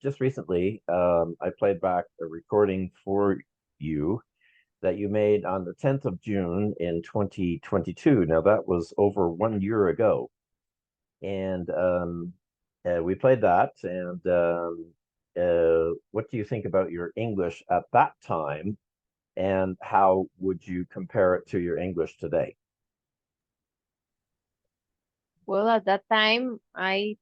Just recently, I played back a recording for you that you made on the 10th of June in 2022. Now, that was over 1 year ago. And we played that. And what do you think about your English at that time? And how would you compare it to your English today? Well, at that time, I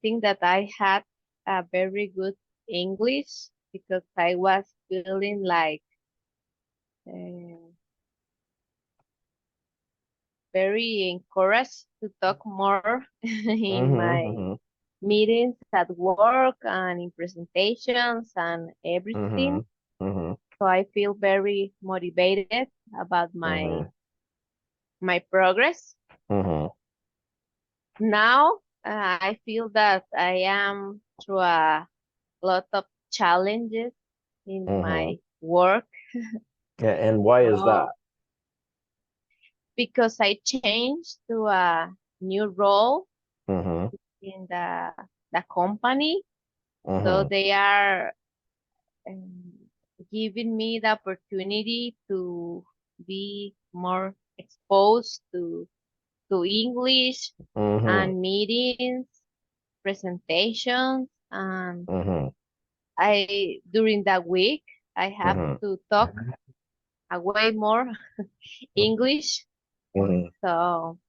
think that I had a very good English because I was feeling like uh, very encouraged to talk more in my Mm-hmm, meetings at work and in presentations and mm-hmm, everything. mm-hmm, So I feel very motivated about mm-hmm, my progress. mm-hmm, Now, I feel that I am through a lot of challenges in mm-hmm. my work. Yeah, and why is that? So because I changed to a new role Mm-hmm, in the company, so mm-hmm, they are um, giving me the opportunity to be more exposed to English mm-hmm, and meetings, presentations, and mm-hmm, I during the week I have mm-hmm, to talk a way more English. mm-hmm. So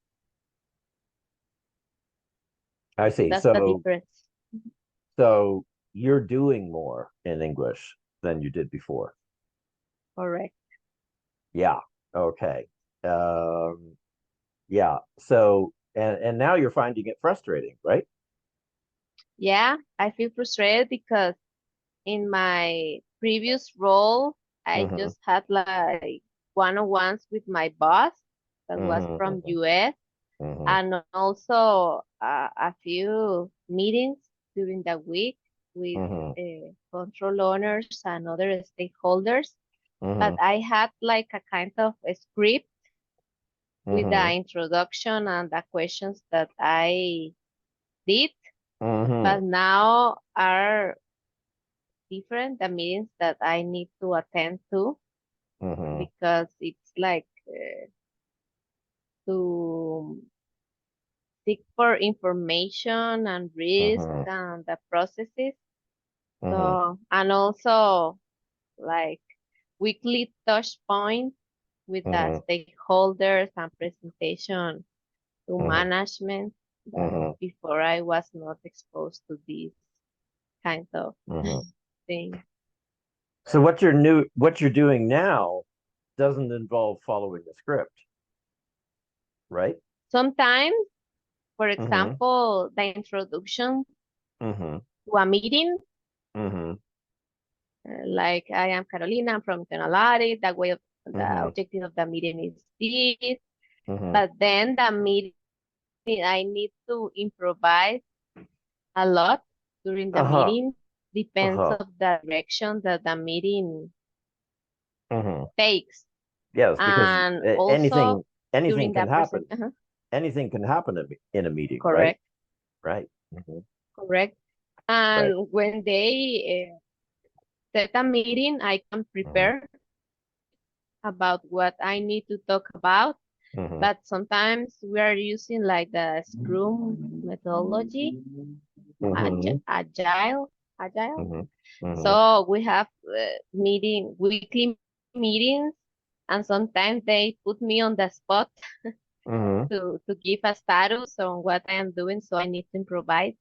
I see. that's the difference. So you're doing more in English than you did before. Correct. Yeah. Okay. Um, yeah. So and now you're finding it frustrating, right? Yeah, I feel frustrated because in my previous role, I Mm-hmm, just had like one-on-ones with my boss that was from mm-hmm, US mm-hmm, and also a few meetings during the week with mm-hmm, control owners and other stakeholders. But mm-hmm, I had like a kind of a script with the mm-hmm, introduction and the questions that I did, mm-hmm, but now are different, the meetings that I need to attend to, mm-hmm, because it's like to seek for information and risk mm-hmm, and the processes. mm-hmm, So, and also like weekly touch points with the mm-hmm, stakeholders and presentation to mm-hmm, management that mm-hmm, before I was not exposed to this kind of mm-hmm. thing. So what you're doing now doesn't involve following the script, right? Sometimes, for Mm-hmm, example, the introduction mm-hmm, to a meeting, mm-hmm, like I am Carolina, I'm from internal audit, the mm-hmm, objective of the meeting is this, mm-hmm, but then the meeting, I need to improvise a lot during the uh-huh, meeting, depends uh-huh, of the direction that the meeting mm-hmm. takes. Yes, because And also anything anything during can the happen. present, Anything can happen in a meeting, right? correct, Right. Mm-hmm. correct. Right. And when they set a meeting, I can Mm-hmm. prepare about what I need to talk about. Mm-hmm. But sometimes we are using like the Scrum methodology, Mm-hmm. agile. Mm-hmm. Mm-hmm. So we have weekly meetings, and sometimes they put me on the spot Mm-hmm. to give a status on what I am doing. So I need to improvise.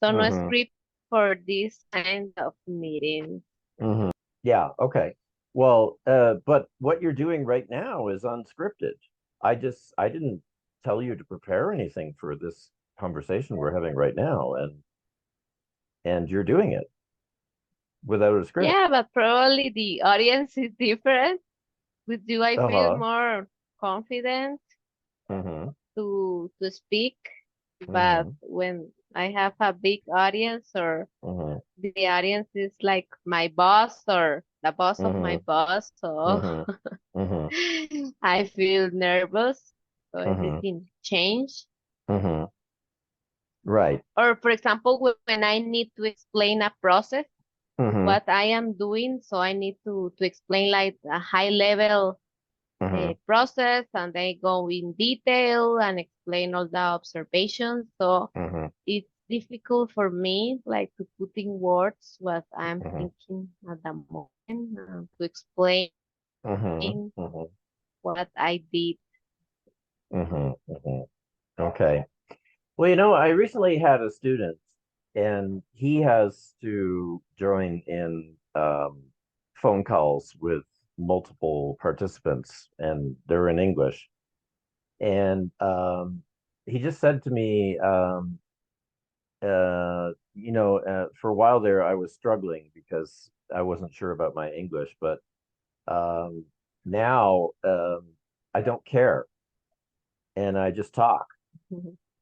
So no Mm-hmm. script for this kind of meeting. Mm-hmm. Yeah, okay. Well, but what you're doing right now is unscripted. I didn't tell you to prepare anything for this conversation we're having right now, and you're doing it without a script. Yeah, but probably the audience is different. With you, I feel Uh-huh. more confident Mm-hmm. to speak. But Mm-hmm. when I have a big audience or Mm-hmm. the audience is like my boss or the boss of my Mm-hmm. boss, so Mm-hmm. Mm-hmm. I feel nervous. So Mm-hmm. everything changed. Mm-hmm. Right. Or for example, when I need to explain a process, Mm-hmm. what I am doing, so I need to explain like a high level Mm-hmm. process, and they go in detail and explain all the observations. So Mm-hmm. it's difficult for me like to put in words what I'm Mm-hmm. thinking at the moment, to explain Mm-hmm. Mm-hmm. what I did. Mm-hmm. Mm-hmm. Okay. Well, I recently had a student, and he has to join in phone calls with multiple participants, and they're in English. And he just said to me, for a while there, I was struggling because I wasn't sure about my English, but um, now I don't care, and I just talk,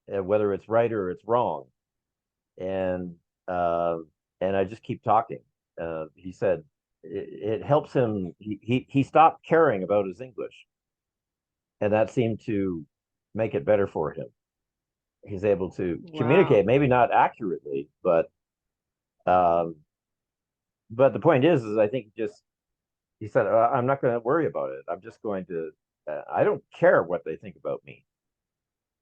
whether it's right or it's wrong, and uh, and I just keep talking. He said it helps him. He stopped caring about his English, and that seemed to make it better for him. He's able to Wow. communicate, maybe not accurately, um, but the point is I think he said, I'm not going to worry about it. I'm just going to. I don't care what they think about me.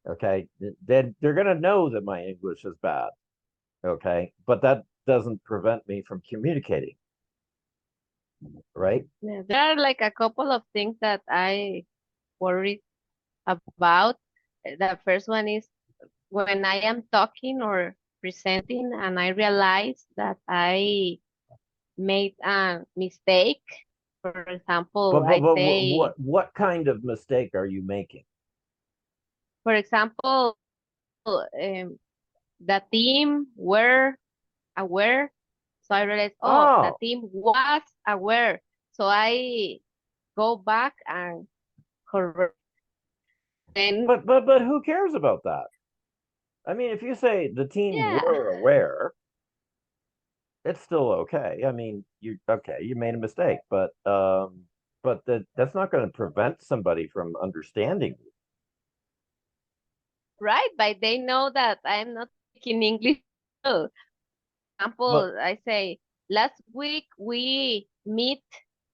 Okay, then they're going to know that my English is bad. Okay, but that doesn't prevent me from communicating, right? Yeah, there are like a couple of things that I worry about. The first one is when I am talking or presenting and I realize that I made a mistake. For example, I say, What kind of mistake are you making? for example, the team were aware. So I realized, oh, the Oh, team was aware. So I go back and correct. Then, but who cares about that? I mean, if you say the team yeah, were aware, it's still okay. I mean, you okay, you made a mistake, but that's not going to prevent somebody from understanding you. right. But they know that I'm not speaking English. For But example, I say, last week we meet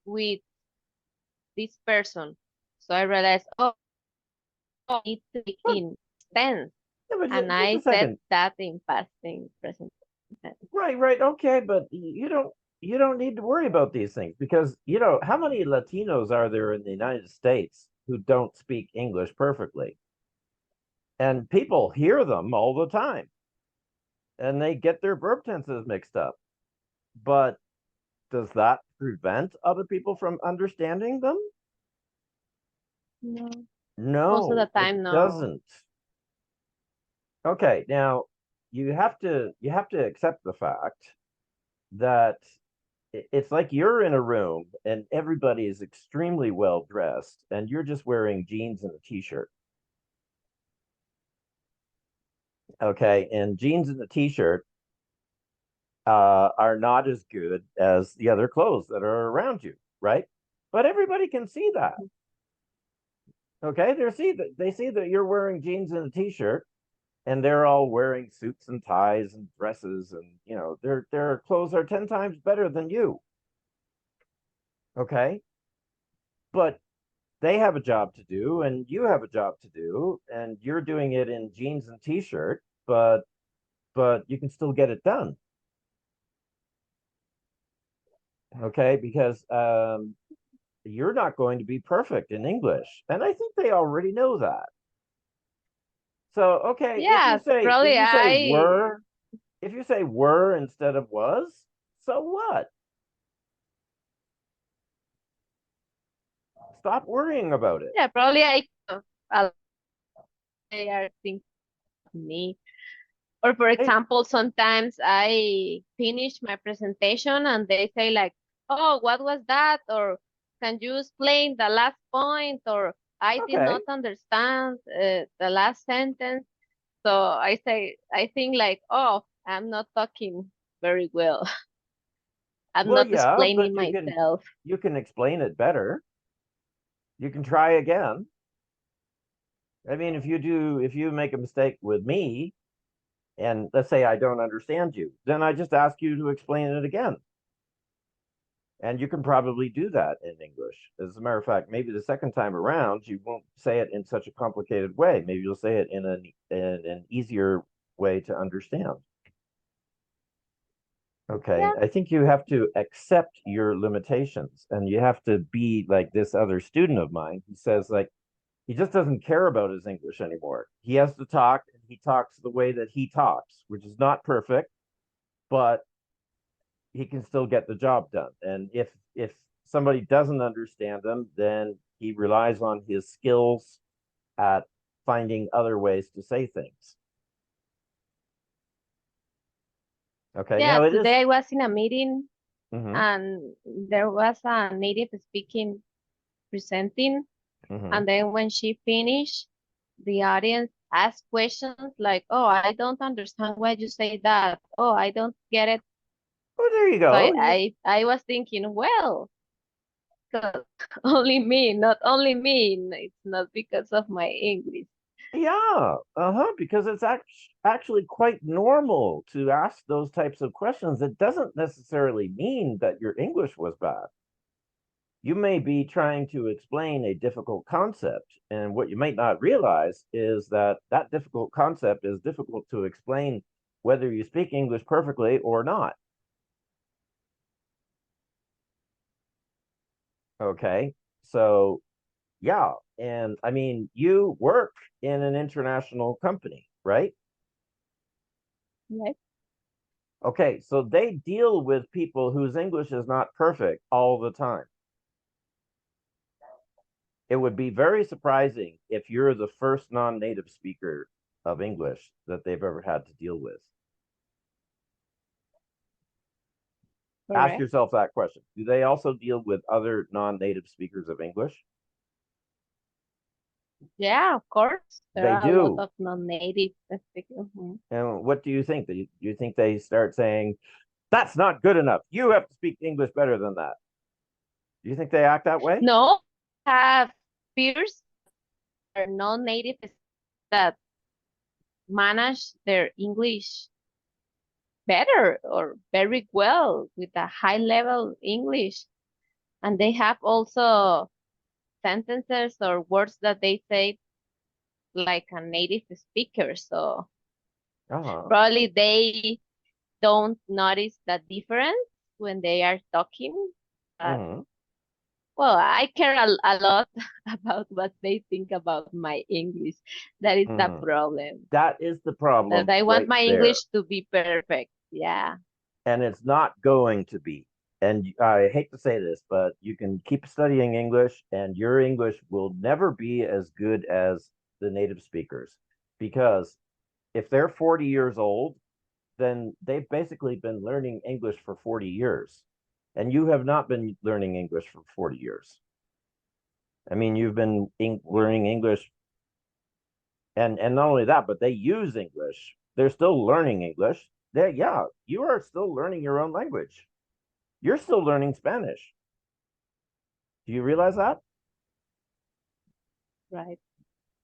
with this person. So I realized, oh, I need to speak but, in tense. yeah, but And just I a said second. that in past in present tense. Right, okay, but you don't need to worry about these things because how many Latinos are there in the United States who don't speak English perfectly? And people hear them all the time and they get their verb tenses mixed up. But does that prevent other people from understanding them? No. Most of the No, it time, no. doesn't. Okay, now you have to accept the fact that it's like you're in a room and everybody is extremely well dressed and you're just wearing jeans and a t-shirt. Okay, and jeans and a t-shirt are not as good as the other clothes that are around you, right? But everybody can see that. Okay, they see that you're wearing jeans and a t-shirt, and they're all wearing suits and ties and dresses, and their clothes are 10 times better than you. Okay, but they have a job to do, and you have a job to do, and you're doing it in jeans and t-shirt, but you can still get it done. Okay, because you're not going to be perfect in English, and I think they already know that. So okay, if you Yeah, say if probably you say I, were if you say were instead of was, so what? Stop worrying about it. yeah, probably I, uh, they are thinking of me. Or for Hey, example, sometimes I finish my presentation and they say like, "Oh, what was that?" Or "Can you explain the last point?" Or "I did okay. not understand the last sentence." So I say, I think like, "Oh, I'm not talking very well. I'm Well, not yeah, explaining but you can myself." you can explain it better. You can try again. I mean, if you make a mistake with me, And let's say I don't understand you, then I just ask you to explain it again. And you can probably do that in English. As a matter of fact, maybe the second time around, you won't say it in such a complicated way. Maybe you'll say it in an easier way to understand. Okay. Yeah, I think you have to accept your limitations and you have to be like this other student of mine who says, like, he just doesn't care about his English anymore. He has to talk and he talks the way that he talks, which is not perfect, but he can still get the job done. And if somebody doesn't understand him, then he relies on his skills at finding other ways to say things. Okay, yeah. now it is. Today I was in a meeting Mm-hmm, and there was a native speaking presenting, mm-hmm. and then when she finished, the audience asked questions like, "Oh, I don't understand why you say that. Oh, I don't get it." Oh, there you So go. I was thinking, well, 'cause only me, not only me. It's not because of my English. Yeah, uh-huh, because it's actually quite normal to ask those types of questions. It doesn't necessarily mean that your English was bad. You may be trying to explain a difficult concept, and what you might not realize is that that difficult concept is difficult to explain whether you speak English perfectly or not. Okay, so yeah, and I mean, you work in an international company, right? Right? Okay, so they deal with people whose English is not perfect all the time. It would be very surprising if you're the first non-native speaker of English that they've ever had to deal with. Ask Correct. yourself that question. Do they also deal with other non-native speakers of English? Yeah, of course. There They are a lot do. of non-native speakers. Mhm. And what do you think? Do you think they start saying, that's not good enough? You have to speak English better than that. Do you think they act that way? No, have peers or non-native that manage their English better or very well with a high level English. And they have also sentences or words that they say like a native speaker. So Uh-huh. probably they don't notice the difference when they are talking. But Mm-hmm. well, I care a lot about what they think about my English. That is the Mm-hmm. problem. That is the That problem I want right my there. English to be perfect. Yeah. And it's not going to be. And I hate to say this, but you can keep studying English, and your English will never be as good as the native speakers. Because if they're 40 years old, then they've basically been learning English for 40 years. And you have not been learning English for 40 years. I mean, you've been learning English, and not only that, but they use English. They're still learning English. Yeah, you are still learning your own language. You're still learning Spanish. Do you realize that? Right.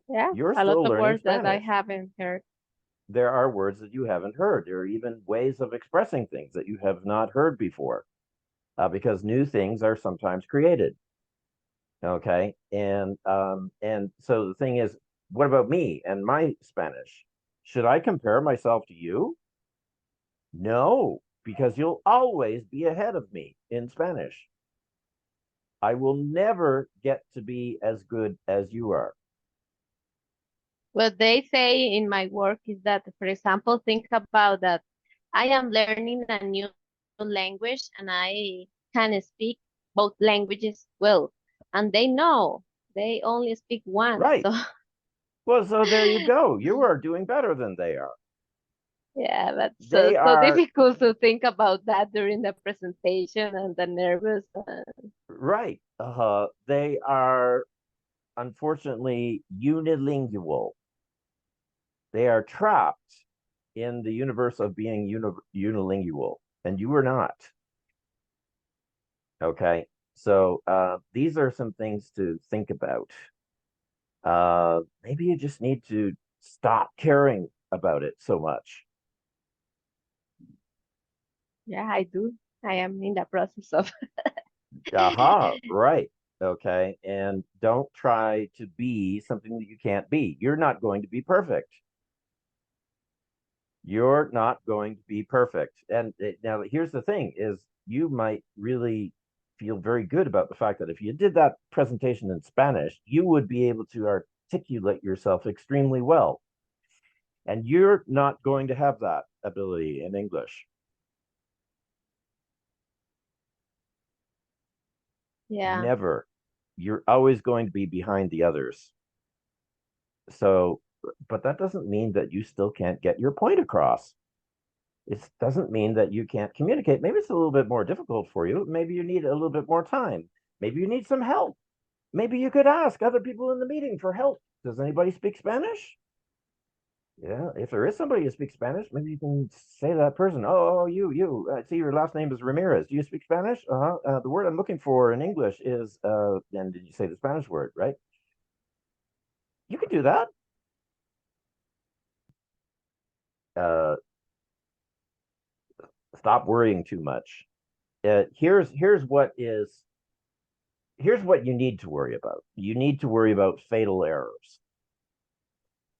Yeah. You're A lot still of learning words that I Spanish. haven't heard. There are words that you haven't heard. There are even ways of expressing things that you have not heard before, because new things are sometimes created. Okay, and so the thing is, what about me and my Spanish? Should I compare myself to you? No, because you'll always be ahead of me in Spanish. I will never get to be as good as you are. What they say in my work is that, for example, think about that I am learning a new language and I can speak both languages well. And they know they only speak one. Right. So Well, so there you go. You are doing better than they are. yeah, that's They so are difficult to think about that during the presentation and the nervous. right. They are unfortunately unilingual. They are trapped in the universe of being unilingual, and you are not. Okay. So these are some things to think about. Maybe you just need to stop caring about it so much. Yeah, I do. I am in the process of. Aha, right. Okay. And don't try to be something that you can't be. You're not going to be perfect. You're not going to be perfect. And now here's the thing is you might really feel very good about the fact that if you did that presentation in Spanish, you would be able to articulate yourself extremely well. And you're not going to have that ability in English. Yeah. Never. You're always going to be behind the others. So, but that doesn't mean that you still can't get your point across. It doesn't mean that you can't communicate. Maybe it's a little bit more difficult for you. Maybe you need a little bit more time. Maybe you need some help. Maybe you could ask other people in the meeting for help. Does anybody speak Spanish? Yeah, if there is somebody who speaks Spanish, maybe you can say to that person, you. I see your last name is Ramirez. Do you speak Spanish? The word I'm looking for in English is, and did you say the Spanish word, right? You could do that. Uh, Stop worrying too much. Here's what you need to worry about. You need to worry about fatal errors.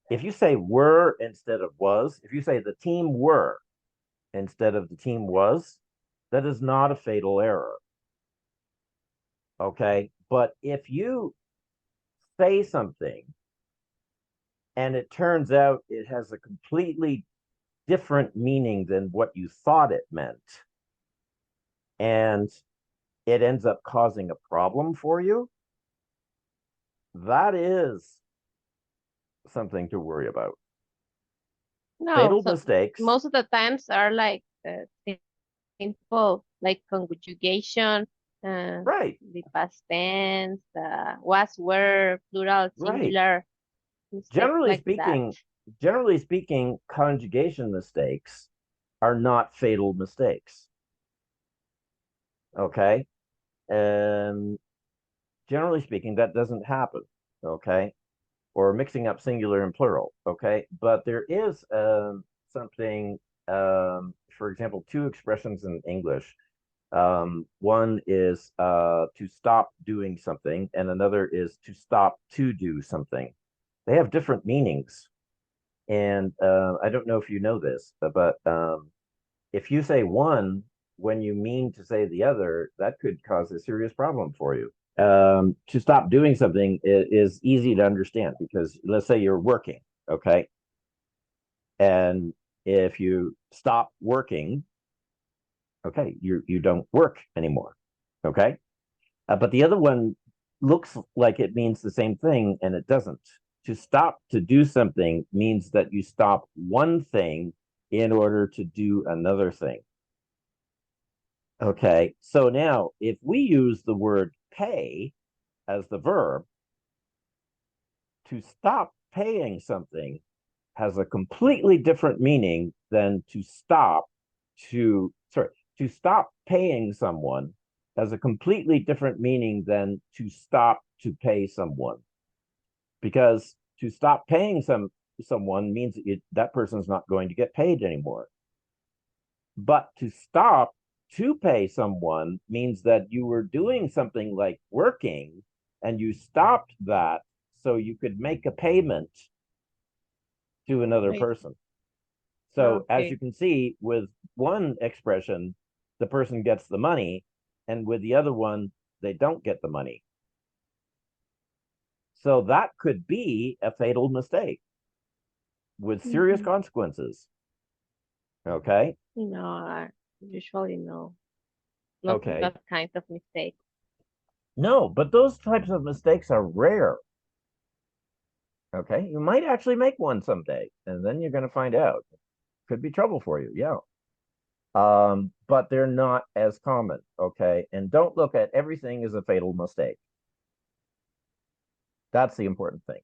If you say were instead of was, if you say the team were instead of the team was, that is not a fatal error. Okay. But if you say something and it turns out it has a completely different meaning than what you thought it meant, and it ends up causing a problem for you, that is something to worry about. No, Fatal so mistakes, most of the times are like simple, like conjugation, uh, right, the past tense, was, were, plural, right. singular, mistakes Generally like that. speaking, generally speaking, conjugation mistakes are not fatal mistakes. Okay. And generally speaking, that doesn't happen. Okay. Or mixing up singular and plural. Okay. But there is something, for example, two expressions in English. One is to stop doing something, and another is to stop to do something. They have different meanings. And I don't know if you know this, but if you say one when you mean to say the other, that could cause a serious problem for you. To stop doing something is easy to understand because let's say you're working, okay? And if you stop working, okay, you don't work anymore, okay? But the other one looks like it means the same thing and it doesn't. To stop to do something means that you stop one thing in order to do another thing. Okay, so now if we use the word pay as the verb, to stop paying something has a completely different meaning than to stop paying someone has a completely different meaning than to stop to pay someone. Because to stop paying someone means that person's not going to get paid anymore. But to stop to pay someone means that you were doing something like working and you stopped that so you could make a payment to another Right. person. So as you Okay. can see, with one expression, the person gets the money, and with the other one, they don't get the money. So that could be a fatal mistake with serious Mm-hmm. consequences. Okay. No, usually no, not Okay. that kind of mistake. No, but those types of mistakes are rare. Okay. You might actually make one someday, and then you're going to find out. Could be trouble for you. Yeah. But they're not as common. Okay. And don't look at everything as a fatal mistake. That's the important thing.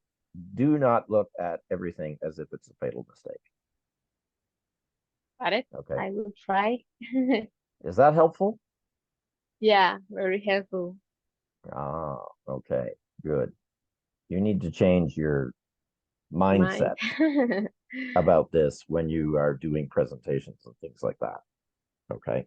Do not look at everything as if it's a fatal mistake. Got it? Okay. I will try. Is that helpful? Yeah, very helpful. Ah, okay. Good. You need to change your Mine. mindset about this when you are doing presentations and things like that. Okay.